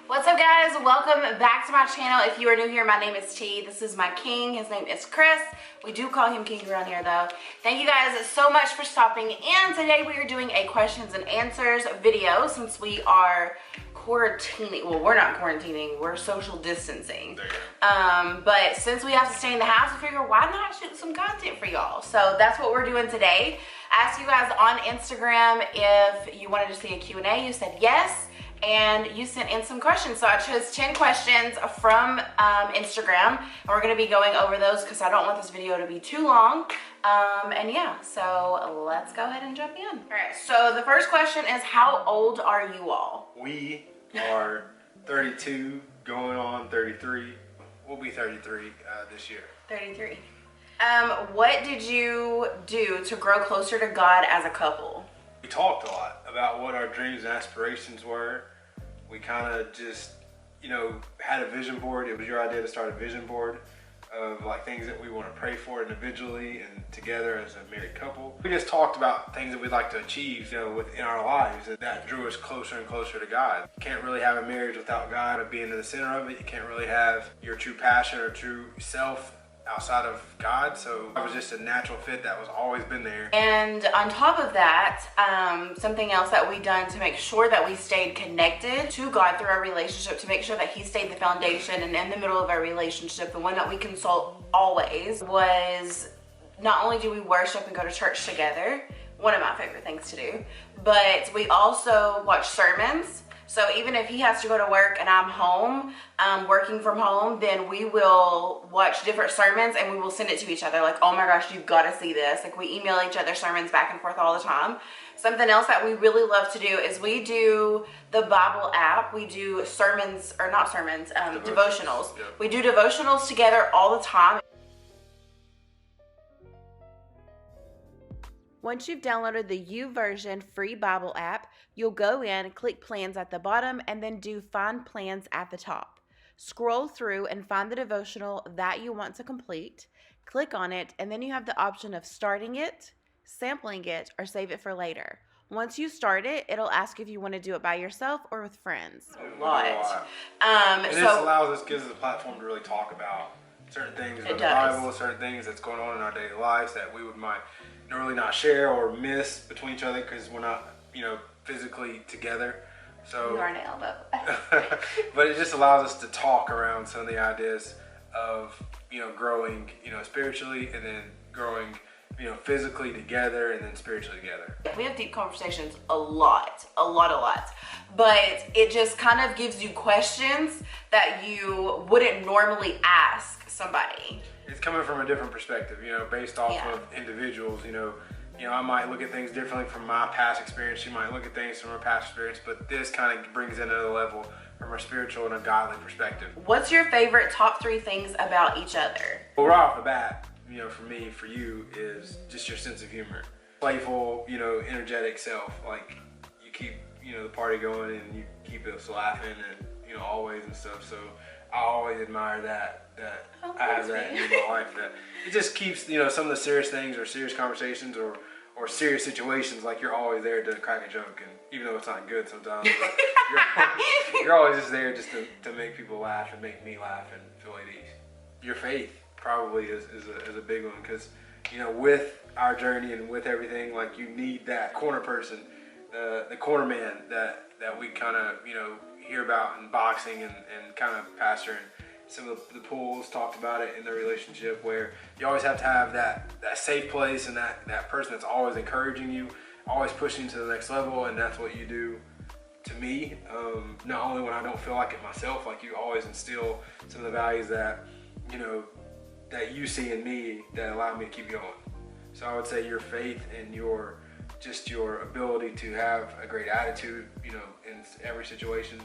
What's up, guys? Welcome back to my channel. If you are new here, my name is T. This is my king. His name is Chris. We do call him king around here though. Thank you guys so much for stopping in. Today we are doing a questions and answers video since we are quarantining. Well, we're not quarantining, we're social distancing. But since we have to stay in the house, we figure why not shoot some content for y'all. So that's what we're doing today. I asked you guys on Instagram if you wanted to see a Q&A. You said yes. And you sent in some questions. So I chose 10 questions from Instagram. And we're gonna be going over those because I don't want this video to be too long. And yeah, so let's go ahead and jump in. All right, so the first question is, how old are you all? We are 32, going on 33. We'll be 33 this year. 33. What did you do to grow closer to God as a couple? We talked a lot about what our dreams and aspirations were. We kind of just, had a vision board. It was your idea to start a vision board of like things that we want to pray for individually and together as a married couple. We just talked about things that we'd like to achieve, within our lives, and that drew us closer and closer to God. You can't really have a marriage without God or being in the center of it. You can't really have your true passion or true self outside of God, so it was just a natural fit that was always been there. And on top of that, something else that we done to make sure that we stayed connected to God through our relationship, to make sure that he stayed the foundation and in the middle of our relationship, the one that we consult always, was not only do we worship and go to church together, one of my favorite things to do, but we also watch sermons. So even if he has to go to work and I'm home, working from home, then we will watch different sermons and we will send it to each other. Like, oh my gosh, you've got to see this. Like, we email each other sermons back and forth all the time. Something else that we really love to do is we do the Bible app. We do sermons, or not sermons, devotionals. Yep. We do devotionals together all the time. Once you've downloaded the YouVersion free Bible app, you'll go in, click plans at the bottom, and then do find plans at the top. Scroll through and find the devotional that you want to complete. Click on it, and then you have the option of starting it, sampling it, or save it for later. Once you start it, it'll ask if you want to do it by yourself or with friends. A lot. And this gives us a platform to really talk about certain things about the Bible, certain things that's going on in our daily lives that we might really not share or miss between each other because we're not, physically together. So you are an elbow. but it just allows us to talk around some of the ideas of, growing, spiritually, and then growing, physically together, and then spiritually together. We have deep conversations a lot. But it just kind of gives you questions that you wouldn't normally ask somebody. It's coming from a different perspective, based off of individuals, I might look at things differently from my past experience. You might look at things from her past experience, but this kind of brings it another level from a spiritual and a godly perspective. What's your favorite top 3 things about each other? Well, right off the bat, for me, for you, is just your sense of humor. Playful, energetic self. Like, you keep, the party going and you keep us laughing and, always and stuff. So I always admire that I have that in my life. That it just keeps, some of the serious things or serious conversations or serious situations, like you're always there to crack a joke, and even though it's not good sometimes, you're always just there just to make people laugh and make me laugh and feel at ease. Your faith probably is a big one, because with our journey and with everything, like, you need that corner person, the corner man that we kind of hear about in boxing and kind of pastor and some of the pools talked about it in their relationship, where you always have to have that safe place and that person that's always encouraging you, always pushing you to the next level. And that's what you do to me, not only when I don't feel like it myself, like you always instill some of the values that that you see in me that allow me to keep going. So I would say your faith and your ability to have a great attitude, in every situation.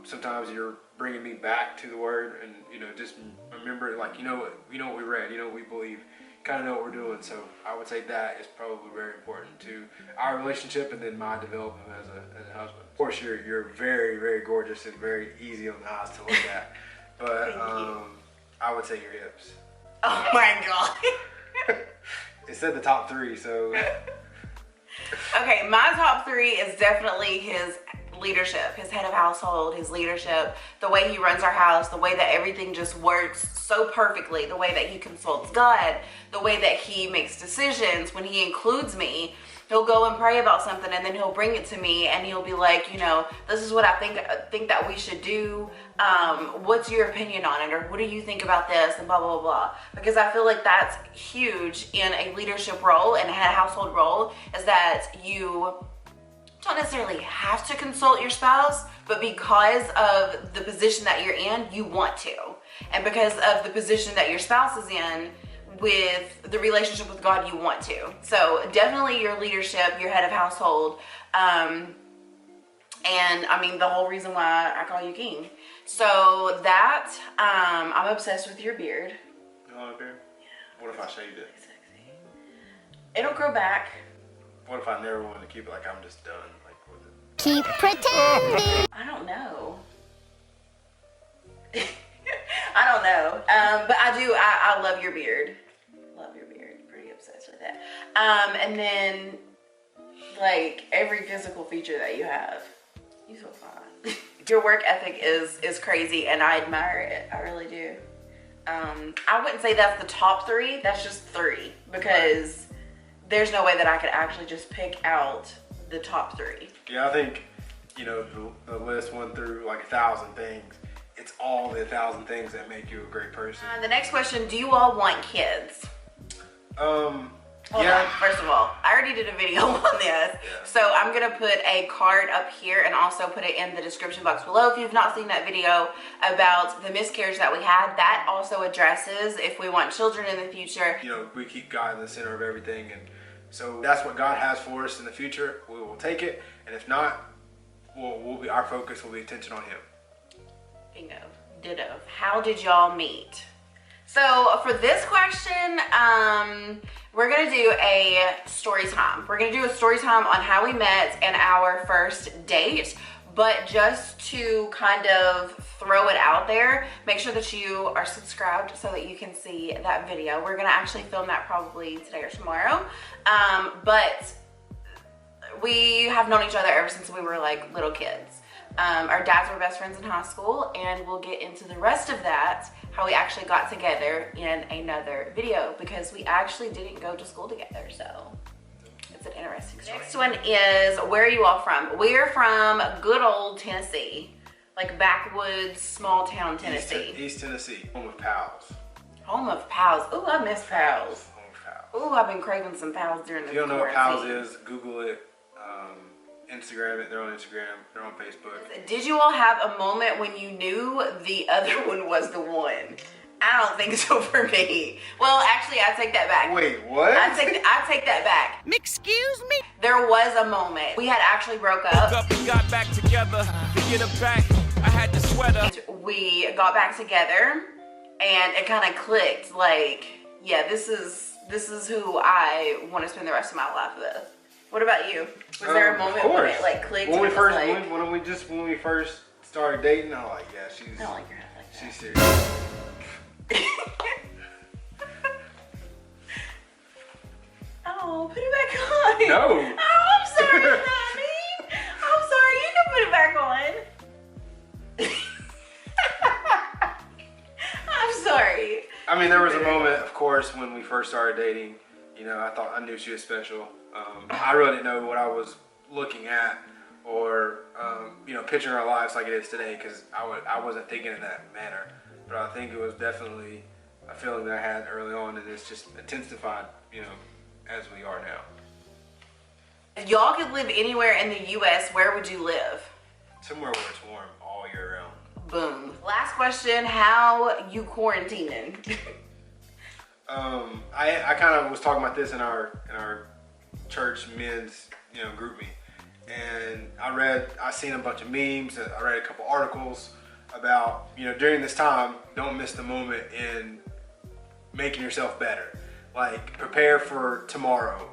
Sometimes you're bringing me back to the word, and just remember, like, what we read, what we believe, kind of know what we're doing. So I would say that is probably very important to our relationship, and then my development as a husband. Of course, you're very, very gorgeous and very easy on the eyes to look at, but I would say your hips. Oh my God. It said the top 3, so. Okay, my top 3 is definitely his leadership, his head of household, his leadership, the way he runs our house, the way that everything just works so perfectly, the way that he consults God, the way that he makes decisions. When he includes me, he'll go and pray about something, and then he'll bring it to me, and he'll be like, you know, this is what I think that we should do. What's your opinion on it? Or what do you think about this? And blah, blah, blah. Because I feel like that's huge in a leadership role and a household role, is that you don't necessarily have to consult your spouse, but because of the position that you're in, you want to. And because of the position that your spouse is in, with the relationship with God, you want to. So definitely your leadership, your head of household, and I mean the whole reason why I call you king. So that I'm obsessed with your beard. You want a beard? Yeah. What if I shaved it? Sexy. It'll grow back. What if I never wanted to keep it? Like I'm just done. Like with it. Keep pretending. I don't know. I don't know. But I love your beard. Love your beard. Pretty obsessed with it. And then like every physical feature that you have, you so fine. Your work ethic is crazy, and I admire it. I really do. I wouldn't say that's the top 3. That's just 3, because there's no way that I could actually just pick out the top 3. Yeah, I think, you know, the list went through like 1,000 things. It's all the 1,000 things that make you a great person. The next question, do you all want kids? Hold yeah. on. First of all, I already did a video on this. Yeah. So I'm going to put a card up here and also put it in the description box below. If you've not seen that video about the miscarriage that we had, that also addresses if we want children in the future. You know, we keep God in the center of everything. And so that's what God has for us in the future. We will take it. And if not, our focus will be attention on Him. Bingo. Ditto. How did y'all meet? So for this question, we're gonna do a story time. We're gonna do a story time on how we met and our first date. But just to kind of throw it out there, make sure that you are subscribed so that you can see that video. We're gonna actually film that probably today or tomorrow. But we have known each other ever since we were like little kids. Our dads were best friends in high school, and we'll get into the rest of that, how we actually got together in another video, because we actually didn't go to school together, so it's an interesting story. Next one is, where are you all from? We're from good old Tennessee, like backwoods, small town Tennessee. East Tennessee, home of pals. Home of pals. Ooh, I miss pals. Home of pals. Ooh, I've been craving some pals during the If you don't know what quarantine. pals is, Google it. Instagram it. They're on Instagram. They're on Facebook. Did you all have a moment when you knew the other one was the one? I don't think so for me. Well, actually, I take that back. Wait, what? I take that back. Excuse me? There was a moment. We had actually broke up. Woke up and got back together. To get her back, I had the sweater. We got back together, and it kind of clicked. Like, yeah, this is who I want to spend the rest of my life with. What about you? Was there a moment when it like clicked? When we first started dating, I was like, yeah, she's. I don't like your head like that. She's serious. Oh, put it back on. No. Oh, I'm sorry, honey. I'm sorry. You can put it back on. I'm sorry. I mean, there was a moment, of course, when we first started dating. You know, I knew she was special. I really didn't know what I was looking at, or you know, picturing our lives like it is today, because I wasn't thinking in that manner. But I think it was definitely a feeling that I had early on, and it's just intensified, you know, as we are now. If y'all could live anywhere in the U.S., where would you live? Somewhere where it's warm all year round. Boom. Last question, how you quarantining? I kind of was talking about this in our church men's, you know, group me, and I seen a bunch of memes, I read a couple articles about, you know, during this time, don't miss the moment in making yourself better. Like, prepare for tomorrow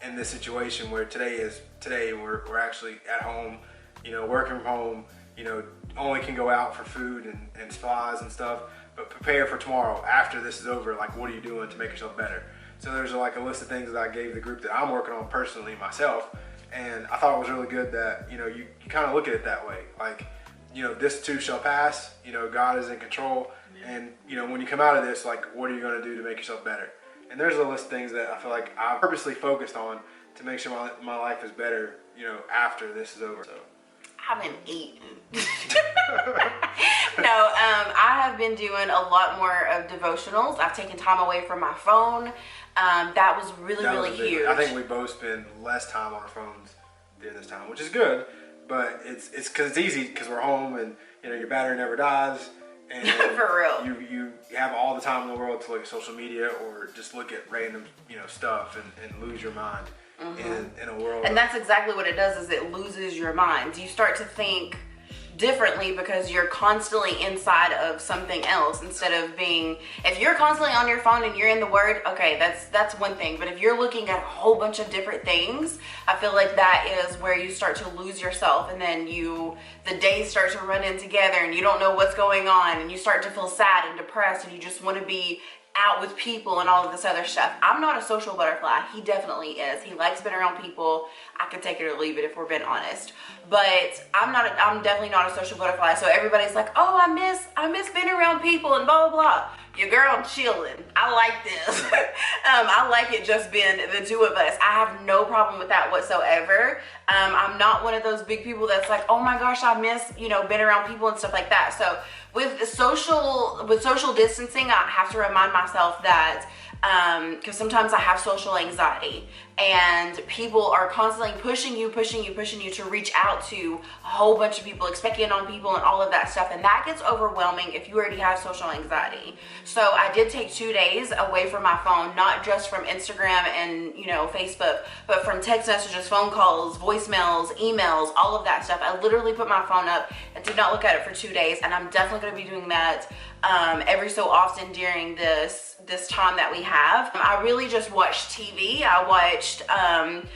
in this situation where today we're actually at home, you know, working from home, you know, only can go out for food and supplies and stuff, but prepare for tomorrow. After this is over, like, what are you doing to make yourself better? So there's like a list of things that I gave the group that I'm working on personally myself, And I thought it was really good that, you know, you kind of look at it that way. Like, you know, this too shall pass. You know, God is in control. And, you know, when you come out of this, like, what are you going to do to make yourself better? And there's a list of things that I feel like I've purposely focused on to make sure my life is better, you know, after this is over. So I haven't eaten. No, I have been doing a lot more of devotionals. I've taken time away from my phone. That was really huge. I think we both spend less time on our phones during this time, which is good. But it's because it's easy because we're home and, you know, your battery never dies. And for real. You have all the time in the world to look at social media or just look at random, you know, stuff and lose your mind in a world. And that's exactly what it does, is it loses your mind. You start to think differently because you're constantly inside of something else instead of being, if you're constantly on your phone and you're in the Word, okay, that's one thing. But if you're looking at a whole bunch of different things, I feel like that is where you start to lose yourself, and then the days start to run in together and you don't know what's going on, and you start to feel sad and depressed, and you just want to be out with people and all of this other stuff. I'm not a social butterfly. He definitely is. He likes being around people. I could take it or leave it if we're being honest. But I'm definitely not a social butterfly. So everybody's like, oh, I miss being around people and blah, blah, blah. Your girl chilling. I like this. I like it just being the two of us. I have no problem with that whatsoever. I'm not one of those big people that's like, oh my gosh, I miss, you know, being around people and stuff like that. So with social distancing, I have to remind myself that because sometimes I have social anxiety, and people are constantly pushing you to reach out to a whole bunch of people, expecting on people and all of that stuff, and that gets overwhelming if you already have social anxiety. So I did take 2 days away from my phone, not just from Instagram and, you know, Facebook, but from text messages, phone calls, voicemails, emails, all of that stuff. I literally put my phone up and did not look at it for 2 days, and I'm definitely going to be doing that every so often during this time that we have. I really just watched TV. I watched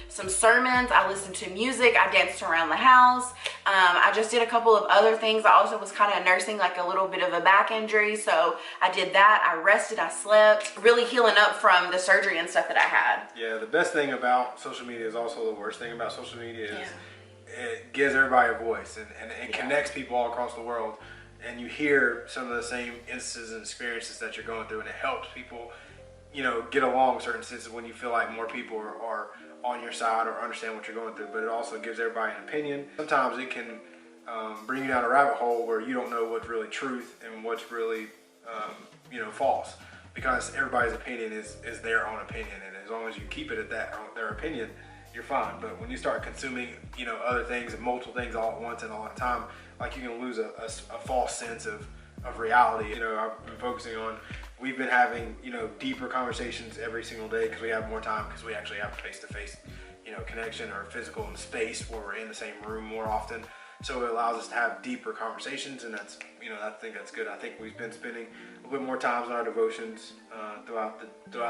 some sermons. I listened to music. I danced around the house. I just did a couple of other things. I also was kind of nursing like a little bit of a back injury, so I did that. I rested. I slept. Really healing up from the surgery and stuff that I had. Yeah, the best thing about social media is also the worst thing about social media is it gives everybody a voice and it connects people all across the world. And you hear some of the same instances and experiences that you're going through, and it helps people, you know, get along certain senses when you feel like more people are on your side or understand what you're going through. But it also gives everybody an opinion. Sometimes it can bring you down a rabbit hole where you don't know what's really truth and what's really, you know, false, because everybody's opinion is their own opinion, and as long as you keep it at their opinion, you're fine. But when you start consuming, you know, other things and multiple things all at once and all the time, like, you can lose a false sense of reality. You know, I've been focusing on, we've been having, you know, deeper conversations every single day because we have more time, because we actually have a face-to-face, you know, connection or physical space where we're in the same room more often. So it allows us to have deeper conversations, and that's, you know, I think that's good. I think we've been spending a little bit more time in our devotions throughout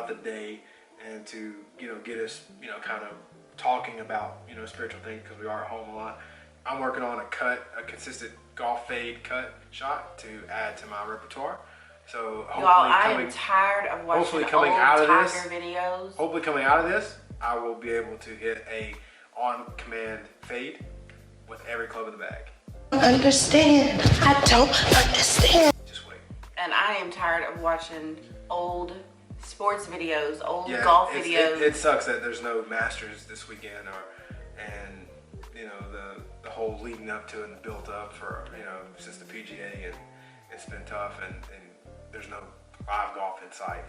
the day, and to, you know, get us, you know, kind of talking about, you know, spiritual things, because we are at home a lot. I'm working on a consistent golf fade cut shot to add to my repertoire. So hopefully, I am tired of watching old Tiger videos. Hopefully coming out of this, I will be able to hit a on-command fade with every club in the bag. Understand? I don't understand. Just wait. And I am tired of watching old sports videos, old golf videos. It sucks that there's no Masters this weekend, and you know, the whole leading up to it and built up for, you know, since the PGA, and it's been tough, and there's no live golf in sight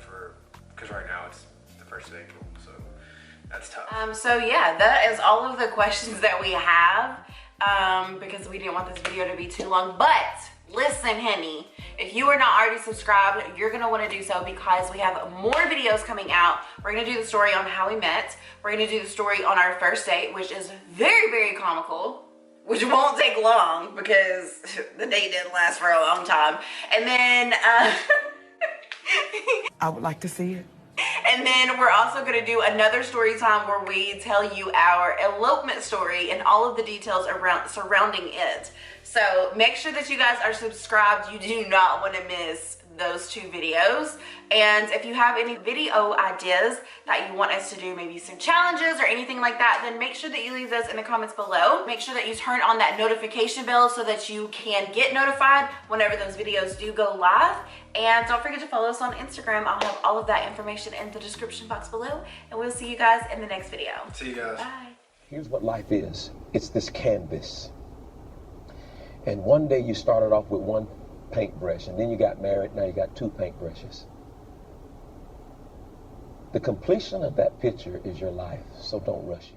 because right now it's the 1st of April, so that's tough. So yeah, that is all of the questions that we have, because we didn't want this video to be too long. But listen, honey, if you are not already subscribed, you're gonna want to do so, because we have more videos coming out. We're gonna do the story on how we met. We're gonna do the story on our first date, which is very, very comical, which won't take long because the date didn't last for a long time. And then I would like to see it. And then we're also going to do another story time where we tell you our elopement story and all of the details surrounding it. So make sure that you guys are subscribed. You do not want to miss those 2 videos. And if you have any video ideas that you want us to do, maybe some challenges or anything like that, then make sure that you leave those in the comments below. Make sure that you turn on that notification bell so that you can get notified whenever those videos do go live. And don't forget to follow us on Instagram. I'll have all of that information in the description box below. And we'll see you guys in the next video. See you guys. Bye. Here's what life is. It's this canvas. And one day you started off with 1 paintbrush, and then you got married, now you got 2 paintbrushes. The completion of that picture is your life, so don't rush it.